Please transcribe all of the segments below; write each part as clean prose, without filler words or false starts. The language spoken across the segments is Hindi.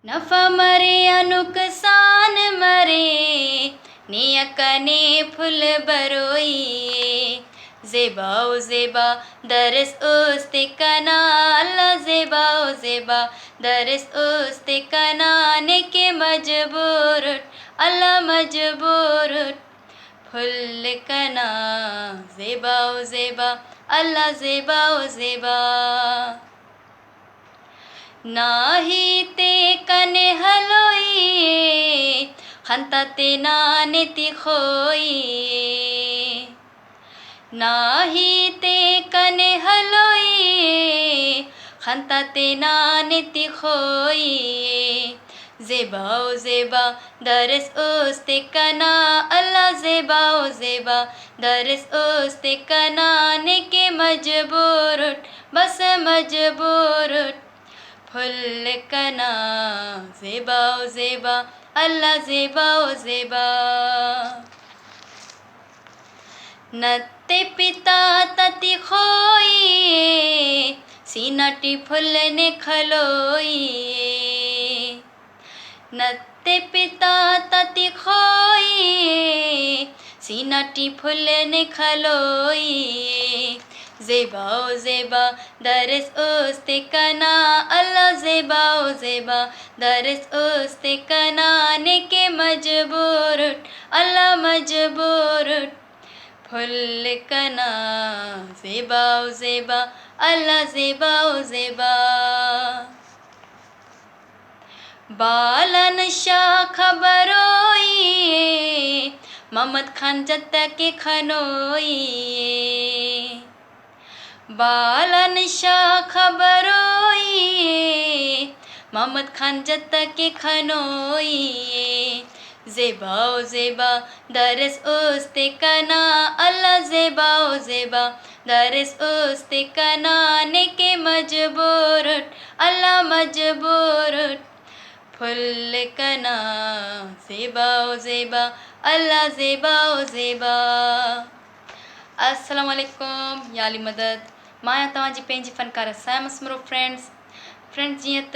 नफ़ा मरे या नुक़सान मरे, नियकने फुल बरोई। ज़ेबा ओ ज़ेबा दरस उस्ते कना, अल्लाह ज़ेबा ओ ज़ेबा दरस उस्ते कना, नेके मजबूर अल्लाह मजबूर फुल कना। ज़ेबा ओ ज़ेबा अल्लाह ज़ेबा ओ ज़ेबा नाही ते कने हलोई, खंता ते नाने ती खोई। नाही ते कने हलोई, खंता ते नाने ती खोई। ज़ेबा ओ ज़ेबा दरस उस्ते कना, अल्लाह ज़ेबा ओ ज़ेबा दरस उस्ते कना, नेके मजबूर बस मजबूर फुल कना। ज़ेबा ओ ज़ेबा अल्लाह ज़ेबा ओ ज़ेबा नत्ते पिता तति खोई, सीनाटी फुल ने खलोई। नत्ते पिता तति खोई, सीनाटी फुल ने खलोई। ज़ेबा ओ ज़ेबा दरस उस्ते कना, अल्लाह ज़ेबा ओ ज़ेबा दरस उस्ते कना, नेके मजबूर अल्लाह मजबूर फुल कना। ज़ेबा ओ ज़ेबा अल्लाह ज़ेबा ओ ज़ेबा बालन शाह खबरोई, मोहम्मद खान जत्त के खनोई। बालन शाह खबरोई, मोहम्मद खान जत्त के खनोई। ज़ेबा ओ ज़ेबा दरस उस्ते कना, अल्लाह ज़ेबा ओ ज़ेबा दरस उस्ते कना, नेके मजबूर अल्लाह मजबूर फुल कना। ज़ेबा ओ ज़ेबा अल्लाह ज़ेबा ओ ज़ेबा। अस्सलामु अलैकुम या अली मदद। मां आहियां तव्हांजी पंहिंजी फ़नकार साया मसमरो फ्रेंड्स। जीअं त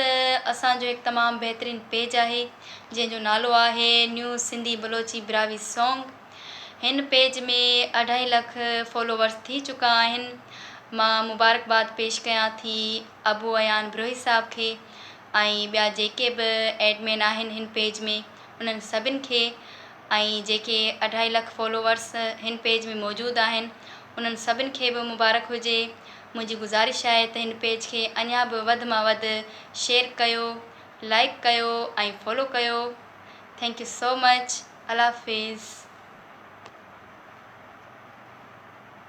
असांजो हिकु तमामु बहितरीनु पेज आहे जंहिंजो नालो आहे न्यू सिंधी बलोची ब्रावी सॉन्ग। हिन पेज में 2.5 लख फॉलोवर्स थी चुका आहिनि। मां मुबारकबाद पेश कयां थी अबू अयान ब्रोही साहब खे ऐं ॿिया जेके बि एडमिन आहिनि हिन पेज में उन्हनि सभिनि खे, ऐं जेके 2.5 लख फॉलोवर्स हिन पेज में मौजूदु आहिनि उन्हनि सभिनि खे बि मुबारक हुजे। मुंहिंजी गुज़ारिश आहे त हिन पेज खे अञा बि वधि मां वधि शेयर कयो, लाइक कयो ऐं फॉलो कयो। Thank you so much. अल्लाह हाफ़िज़।